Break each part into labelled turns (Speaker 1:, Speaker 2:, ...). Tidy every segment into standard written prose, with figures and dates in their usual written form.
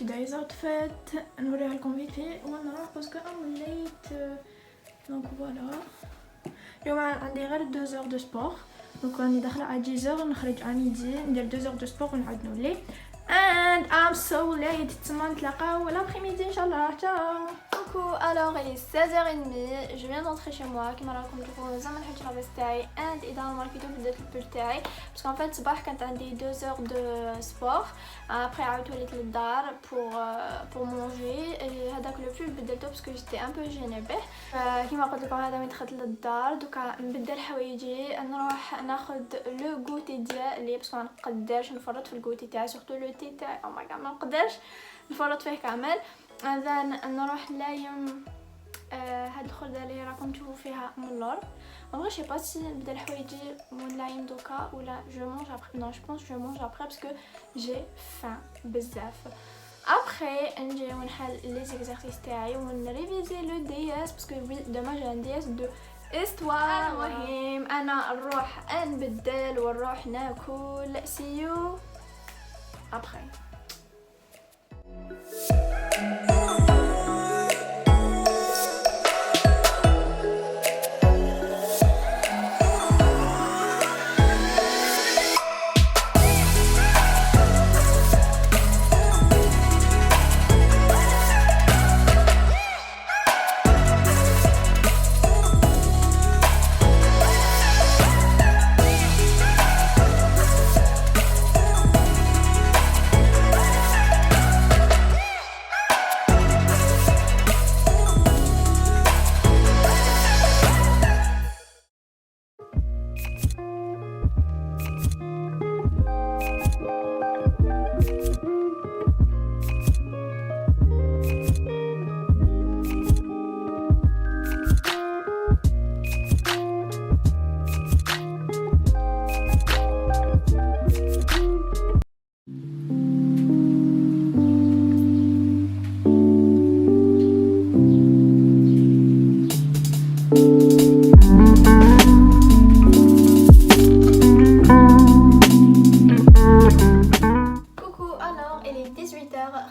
Speaker 1: today's outfit نوريها لكم vite fait ونروح باسكو I'm late. دونك فوالا اليوم عندي غير 2 heures de sport. دونك راني داخله على 10 heures نخرج على ميدي ندير 2 heures de sport ونعاود نولي. And I'm so late. تما نتلاقاو l'après-midi ان شاء الله. Ciao.
Speaker 2: Coucou, alors il est 16h30, je viens d'entrer chez moi كما راكم تشوفوا زعما لحقت لاباس تاعي and اذا ماركيتو بدات البول تاعي باسكو ان فيت صباح كانت عندي 2 heures de sport. après عاودت وليت للدار pour manger. هذاك لو بول بدلته باسكو جيتي ان بو جيني به. كيما قلت لكم هذا من دخلت للدار دوكا نبدل حوايجي نروح ناخذ لو غوتي ديالي باسكو ما نقدرش نفرط في الغوتي تاعي سورتو لو تي تاعي او ماي جاد ما نقدرش نفرط فيه كامل. اذا نروح لايم هاد الخردة اللي راكم تشوفوا فيها من اللور. انا شي با سي نبدا حوايجي من لايم دوكا ولا جو مونج ابري. نو جو بونس جو مونج ابري باسكو جي فان بزاف. ابري نجي ونحل لي زيكزارسيس تاعي ونريفيزي لو دي اس باسكو دوما جي ان دي اس دو استوار. المهم انا نروح نبدل ونروح ناكل. سي يو ابري.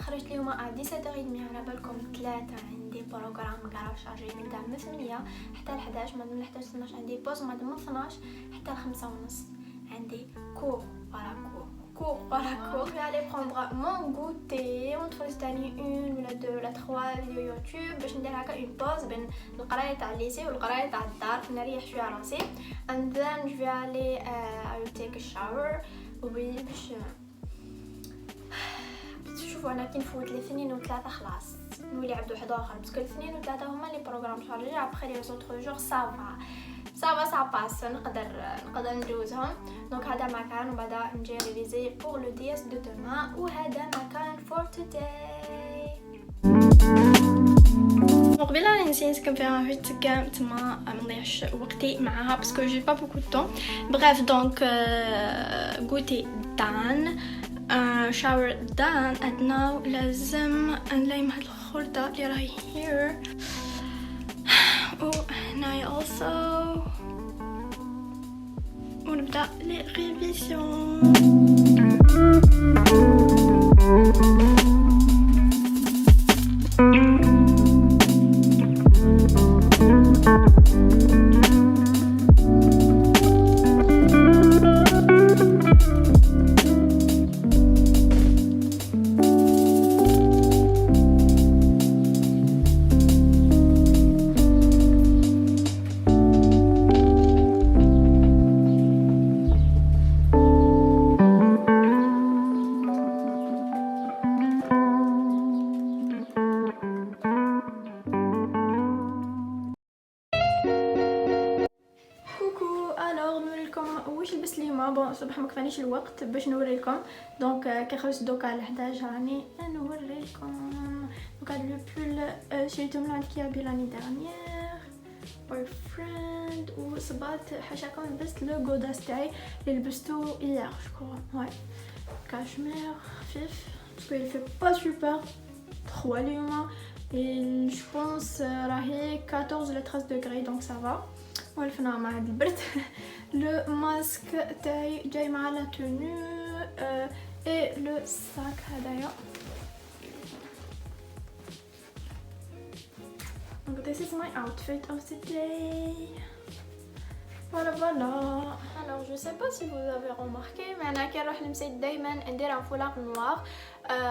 Speaker 2: خرجت اليوم على 17h30 على بالكم 3 عندي بروغرام قاعده شارجي من تاع 8 حتى ل 11 من 11 ل 12 عندي بوز من 12 حتى ل 5 ونص عندي كور ولا كور. Je vais aller prendre mon goûter ونتفرج تاني 1 ولا 2 ولا 3 فيديو يوتيوب باش ندير هكا اون بوز بين القرايه تاع الليسي والقرايه تاع الدار نريح شويه راسي. and then je vais aller I will take a shower وبي باش شوفوا انا كي نفوت الاثنين وثلاثه خلاص نولي عبد واحد اخر باسكو الاثنين وثلاثه هما لي بروغرام شارجي. ابري لي زوتر جور سا باس نقدر ندوزهم. دونك هذا مكان وبعدا نجي ريفيزي بور لو دي اس دو دوما وهذا مكان فور توداي. قبيله راني نسيت كنفيها فيت كاع تما ما نضيعش وقتي معاها باسكو جي با بوكو دو طون. بريف دونك غوتي دان shower done and now لازم نليم هاد الخردة اللي راهي here وهنايا also ونبدأ لي ريفيزيون. واش لبست اليوم. بون صباح ما كفانيش الوقت باش نوريكم دونك كي خرجت دوكا على 11 راني نوريكم. دونك هاد لو بول شريته من عند كيابي لاني دارنيير بوي فريند وصبات حاشاكم لبست لو غوداس تاعي اللي لبستو ايير جو كرو. واي كاشمير خفيف باسكو il fait pas super trop اليوم. je pense راهي 14 ولا 13 degrés donc ça va. والفنا مع هاد البرد. لو ماسك تاعي جاي مع لا تونو اي لو ساك هدايا
Speaker 1: Donc this is my outfit of the day. Voilà voilà.
Speaker 2: Alors je sais pas si vous avez remarqué mais انا كي نروح للمسجد دائما ندير ان فولار نوار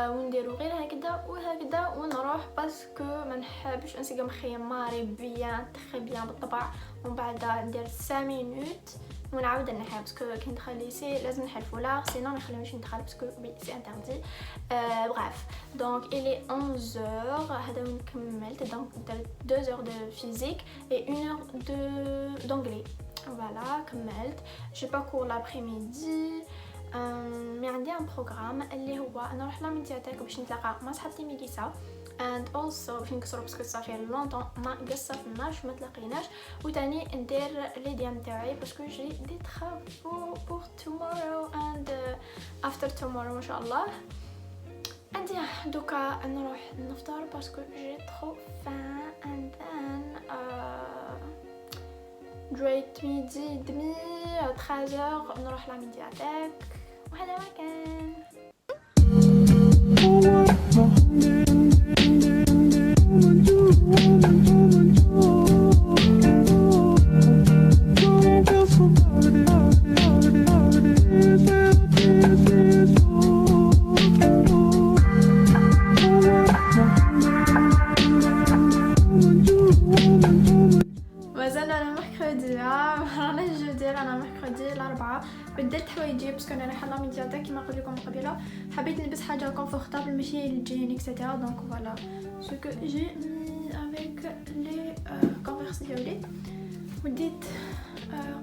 Speaker 2: ونديرو غير هكذا وهكذا ونروح باسكو ما نحبش نسقى مخيماري بيان تري بيان بالطبع ومن بعد ندير 5 مينوت ونعاود نحل باسكو كي ندخل ليسي لازم نحل فولار سينو ما يخليونيش ندخل باسكو وي سي انتردي بريف دونك الي 11 هذا وين كملت دونك درت 2 heures de physique et 1 heure de d'anglais. Voilà, كملت j'ai pas cours l'après-midi mais عندي un programme اللي هو نروح لا ميدياتيك باش نتلاقى مع صاحبتي ميليسا and also باش نكسرو باسكو صافي لونطون ما قصرناش ما تلاقيناش وتاني ندير لي ديام تاعي باسكو جي دي travaux pour tomorrow and after tomorrow ان شاء الله عندي دوكا نروح نفطر باسكو جي trop faim and then دريت ميدي دمي 13h نروح للميدياتيك وهذا ما كان. بدلت حوايجي باسكو انا رايحه لا ميدياتيك كيما قلت لكم قبيله حبيت نلبس حاجه كونفورطابل ماشي الجين اكسيتيرا دونك فوالا سو كو جي مي افيك لي كونفيرس ديالي وديت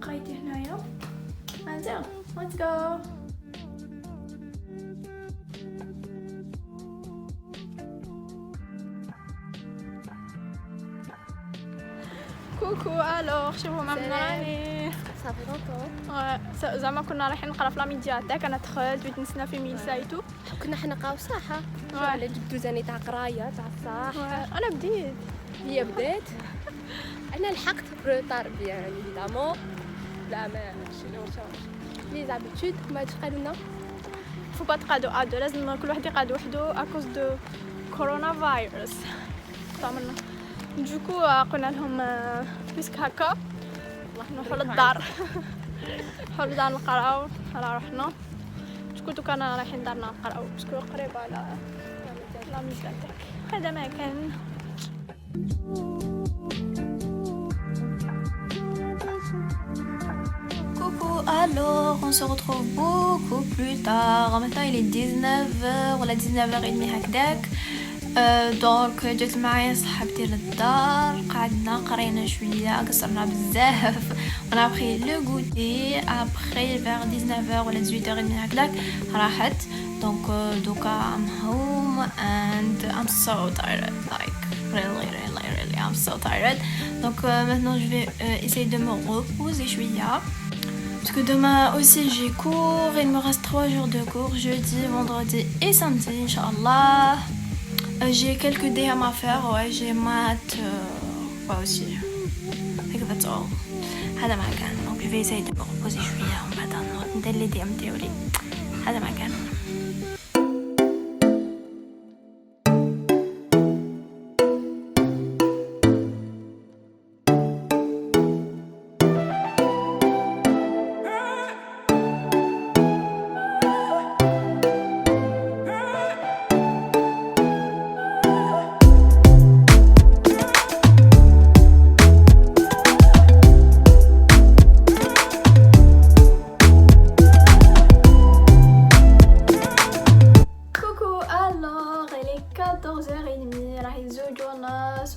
Speaker 2: قرايتي هنايا انزين ليتس جو. كوكو الوغ شوفوا ما راني
Speaker 3: صافي لونطون
Speaker 2: زعما كنا رايحين نقرا في لا ميدياتيك انا دخلت بغيت نسنى في ميلسا ايتو
Speaker 3: كنا حنقراو صحه على جبدو زاني تاع قرايه تاع الصح
Speaker 2: انا بديت
Speaker 3: هي بدات انا لحقت بروطار بيان ايفيدامون لا ما شنو لي زابيتود ما قالوا لنا
Speaker 2: فو با تقادو ادو لازم كل واحد يقاد وحدو اكوز دو كورونا فايروس تعملنا دوكو قلنا لهم بيسك هكا نروحو للدار نروحو للدار نقراو على روحنا دوكا انا رايحين دارنا نقراو باسكو قريبه على لا ميدياتيك هذا ما كان.
Speaker 4: Coucou, alors on se retrouve beaucoup plus tard. Maintenant il est 19h ولا 19h30 هكذاك. دونك جات معايا صاحبتي للدار قعدنا قرينا شويه قصرنا بزاف انا بخي لو غوتي ابري فيغ 19h ولا 18h30 هكذاك راحت دونك دوكا I'm home and I'm so tired like really I'm so tired donc maintenant je vais essayer de me reposer شويه parce que demain aussi j'ai cours il me reste 3 jours de cours jeudi vendredi et samedi inchallah. J'ai quelques DM à faire, ouais, j'ai maths, ouais aussi. Like that's all. هذا ما كان. Donc je vais essayer de me reposer شوية ومن بعد ندير لي DM تاعي. هذا ما كان.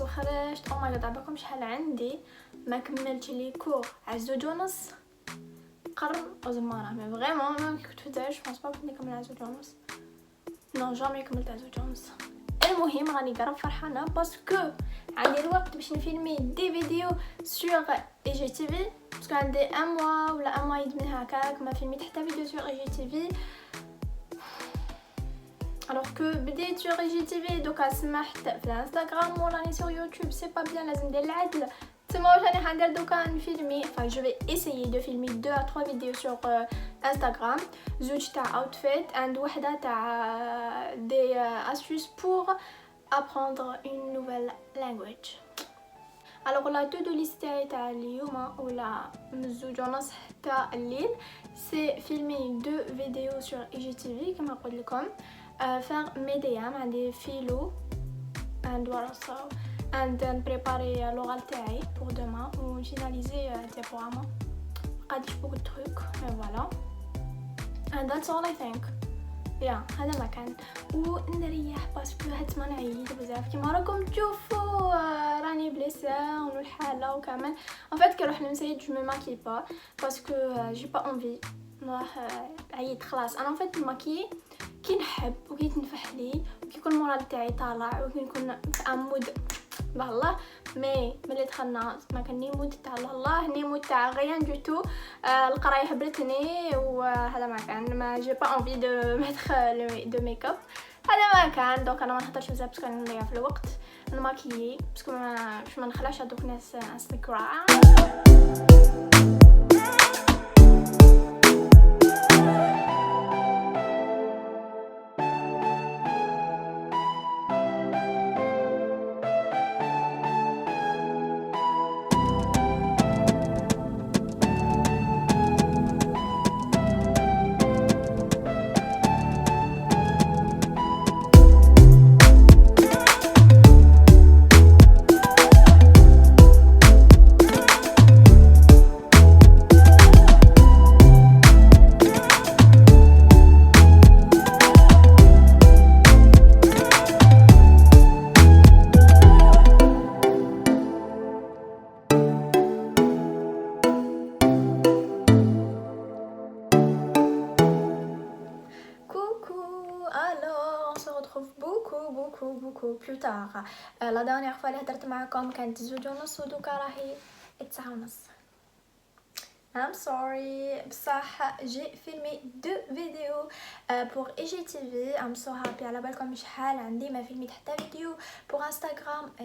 Speaker 2: وخرجت او ماي جاد عباكم شحال عندي ما كملتش لي كور عزوج ونص قرن او زماره مي فريمون ما كنت فتاش بونس با كنت نكمل عزوج ونص نو جامي كملت عزوج ونص. المهم راني قرب فرحانه باسكو عندي الوقت باش نفيلمي دي فيديو سور اي جي تي في باسكو عندي ان موا ولا ان موا يدمن هكاك ما فيلميت حتى فيديو سور اي جي تي في alors que بديت sur IGTV دوكا سمحت في الانستغرام وراني sur يوتيوب سي با بيان لازم ندير العدل تما واش راني حندير دوكا نفيلمي enfin je vais essayer de filmer 2 à 3 vidéos sur Instagram زوج تاع outfit and وحده تاع des astuces pour apprendre une nouvelle language الوغ لا تو دو ليست تاع اليوم ولا من 2:30 حتى الليل سي فيلمي 2 فيديو سور اي جي تي في كما قلت لكم. فار ميديام عندي فيلو اند ورصاو اند نبريباري لوغال تاعي بور دومان و فيناليزي ديبوغامون قاديش بوك تروك مي فوالا and that's all I think. هذا ما كان ونريح باسكو هات ما نعيد بزاف كيما راكم تشوفوا راني بليسه والحاله وكامل ان فيت كي نروح نمسيد جو مي ماكي با باسكو جي با انفي نروح عيد خلاص. انا ان فيت الماكي كي نحب وكي تنفح لي وكي يكون المورال تاعي طالع وكي نكون في امود بالله مي ملي دخلنا ما كان ني مود تاع الله ني مود تاع غيان دو تو. القرايه هبلتني وهذا ما كان ما جي با انفي دو ميتر دو ميك اب هذا ما كان. دونك انا ما نهضرش بزاف باسكو نضيع في الوقت نماكيي باسكو ما نخلاش هذوك ناس انستغرام. beaucoup plus tard. La dernière fois اللي هدرت معكم كانت 2:30 ودوكا راهي 9:30. I'm sorry بصح جي فيلمي 2 فيديو pour IGTV. I'm so happy. على بالكم شحال عندي ما فيلميت حتى فيديو pour Instagram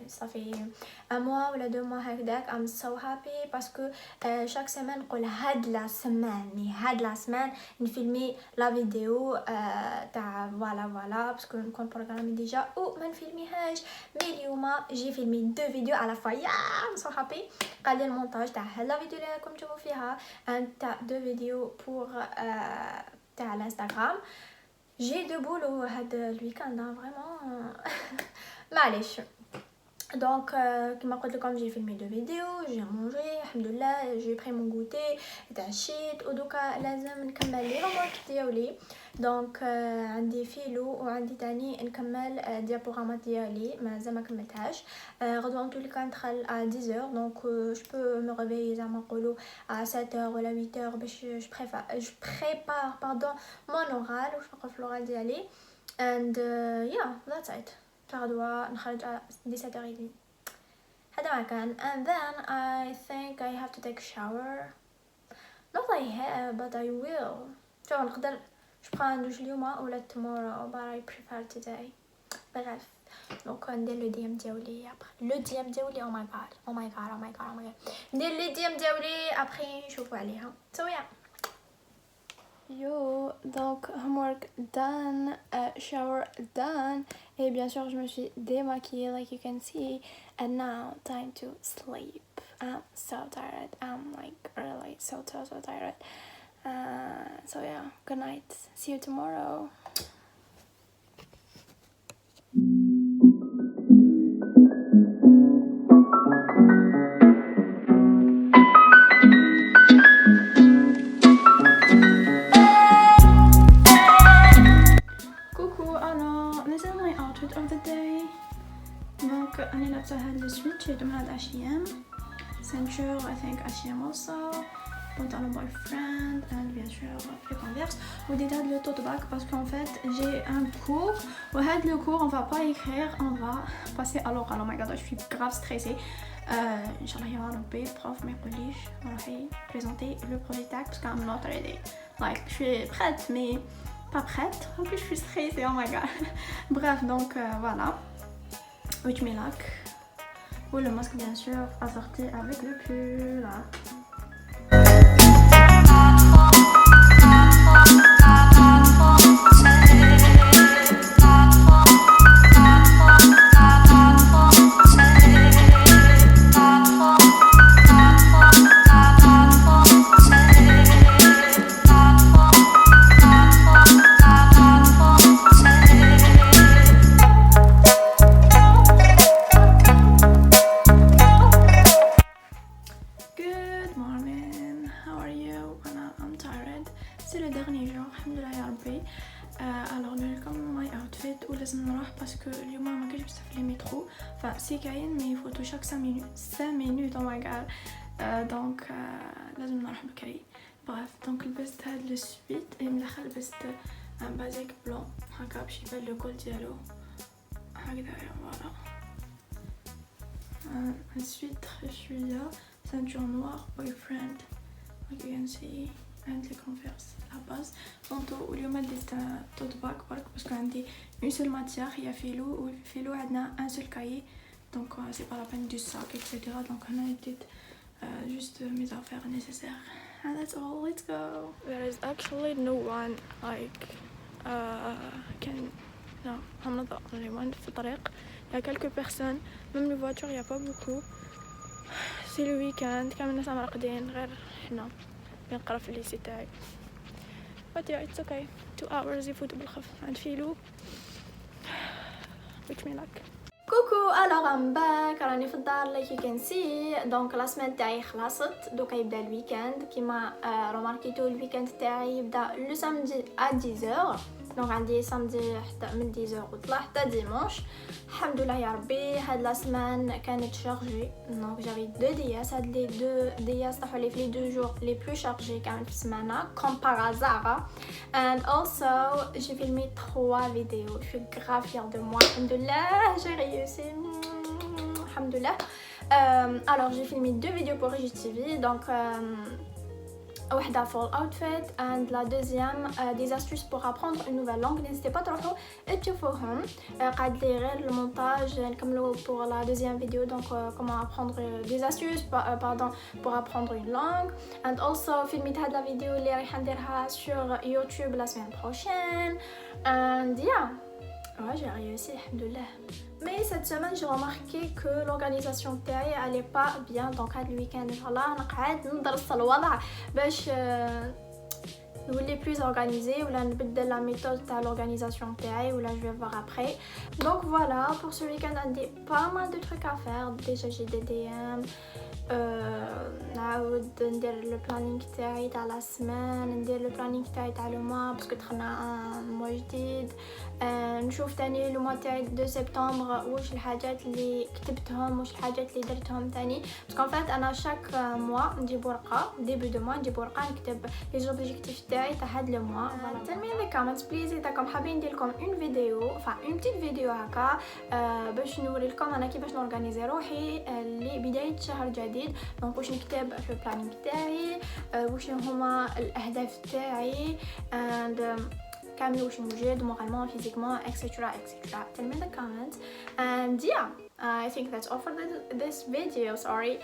Speaker 2: صافي un mois ولا 2 mois هكذاك. I'm so happy باسكو chaque semaine نقول هاد لا سمان نفيلمي لا فيديو تاع فوالا باسكو نكون بروغرامي ديجا او ما نفيلميهاش. مي اليوم جي فيلمي 2 فيديو على فوا. I'm so happy. قال لي المونتاج تاع هاد لا فيديو اللي راكم تشوفوا فيها تاع 2 فيديو pour تاع الانستغرام. جي دو بولو هاد الويكاند فريمون معليش. دونك كما قلت لكم جي فيلمي 2 فيديو جي مونجي الحمد لله جي بري مون غوتي تعشيت ودوكا لازم نكمل لي رومارك ديالي. دونك عندي فيلو وعندي تاني نكمل ديابوغامات ديالي مازال ما كملتهاش. غدوه نقول لك ندخل à 10h دونك جو بو مي ريفيي زعما نقولوا à 7h ولا 8h باش جو بريبار باردون مون اورال واش نقول في الاورال ديالي and yeah that's it. غدوه نخرج على 17h30 هذا ما كان. and then I think I have to take a shower. not I have but I will. شوف نقدر prendre اليوم ولا tomorrow but I prefer today. bref donc ندير لو دي ام ديالي ابري لو دي ام ديالي او ماي جاد ندير لي دي ام ديالي ابري نشوفوا عليها. so yeah. Yo, donc homework done, shower done, et bien sûr je me suis démaquillée like you can see, and now time to sleep. I'm so tired. I'm like really so tired. So yeah, good night. See you tomorrow. Donc أنا لابسة هاد السويت شريتو من هاد H&M ceinture I think H&M also pantalon boyfriend and bien sûr les Converse وديت هاد le tote bag parce qu'en fait j'ai un cours وهاد le cours on va pas écrire on va passer à l'oral. Oh my god je suis grave stressée. Inch'Allah يا ربي البروف ما يقوليش راحي présenter le projet tag parce que I'm not ready like je suis prête mais pas prête en plus je suis stressée. Oh my god. Bref donc voilà. Wish me luck. Ou le masque bien sûr assorti avec le pull.
Speaker 1: لازم نروح باسكو اليوم ما كاينش بزاف لي مترو سي كاين مي فوتو شاك 5 مينوت او ماي غاد دونك لازم نروح بكري. بريف دونك لبست هاد لو سويت اي من الاخر لبست ان بازيك بلون هكا باش يبان لو كول ديالو هكذايا فوالا. ensuite je suis là ceinture noire boyfriend like you can see and les converse la base طونطو. واليوم ديت توت باك برك باسكو عندي اون سول ماتيير هي فيلو وفيلو عندنا ان سول كاي دونك سي با لا بين دو ساك اكسيتيرا. دونك هنا ديت just mes affaires nécessaires and that's all. Let's go. There is actually no one like I'm not the only one في الطريق. Il y a quelques personnes, même les voitures, il y a pas beaucoup. C'est le week-end, كامل الناس راقدين غير حنا بنقرا في الليسي تاعي. But yeah, it's okay. 2 hours يفوتوا بالخف عند فيلو. wish me luck.
Speaker 2: كوكو alors I'm back راني في الدار like you can see. دونك لا سيمين تاعي خلصت دوكا يبدا الويكاند كيما روماركيتو. الويكاند تاعي يبدا لو سامدي à 10h دونك عندي سامدي حتى من 10h وطلع حتى ديمونش. الحمد لله يا ربي هاد لا سيمين كانت شارجي دونك جافي 2 دياس. هاد لي 2 دياس طاحوا لي في لي 2 جور لي بلو شارجي كامل في السمانه كوم باغ هازار. and also j'ai filmé 3 vidéos. je suis grave fière de moi. الحمد لله j'ai réussi. الحمد لله. alors j'ai filmé 2 vidéos pour IGTV. donc واحدة full outfit and la deuxième des astuces pour apprendre une nouvelle langue. n'hésitez pas تروحوا تشوفوهم. قاعد لي غير المونتاج نكملو pour la deuxième vidéo. donc comment apprendre des astuces pardon pour apprendre une langue. and also filmيت هاد لا فيديو اللي رايحة نديرها sur YouTube la semaine prochaine. and yeah j'ai réussi الحمد لله. Mais cette semaine j'ai remarqué que l'organisation تاعي elle est pas bien. donc هاد الويكاند ان شاء الله نقعد ندرس الوضع باش نولي plus organisée ولا نبدل la méthode تاع l'organisation تاعي ولا je vais voir après. donc voilà pour ce week-end عندي pas mal de trucs à faire. déjà j'ai des DM نعاود ندير لو بلانينغ تاعي تاع لا سيمين ندير لو بلانينغ تاعي تاع لو موا باسكو دخلنا موا جديد. نشوف تاني لو موا تاعي دو سبتمبر واش الحاجات اللي كتبتهم واش الحاجات اللي درتهم تاني باسكو ان فات انا شاك موا نجيب ورقه ديبي دو موا نجيب ورقه نكتب لي زوبجيكتيف تاعي تاع هاد لو موا. فوالا tell me in the comments please اذا راكم حابين ندير لكم اون فيديو اون بتيت فيديو هكا باش نوري لكم انا كيفاش نورغانيزي روحي لبدايه شهر جديد. دونك واش نكتب في البلانينغ تاعي واش هما الاهداف تاعي and كامل واش نوجد مورالمون فيزيكمون اكسيتيرا اكسيتيرا. tell me in the comments and yeah I think that's all for this video. sorry.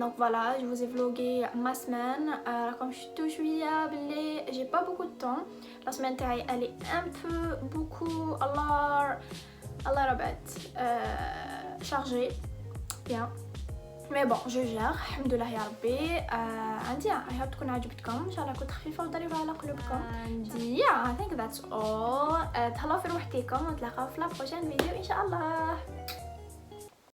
Speaker 2: donc voilà je vous ai vlogué ma semaine. راكم شفتوا شويه بلي j'ai pas beaucoup de temps. la semaine تاعي elle est un peu beaucoup الله ربات chargée bien. مي بون جو جير الحمد لله يا ربي. عندي اي هوب تكون عجبتكم ان شاء الله كنت خفيفه وظريفه على قلوبكم. يا اي ثينك ذاتس اول. تهلاو في روحتكم ونتلاقاو في لا بروشين فيديو ان شاء الله.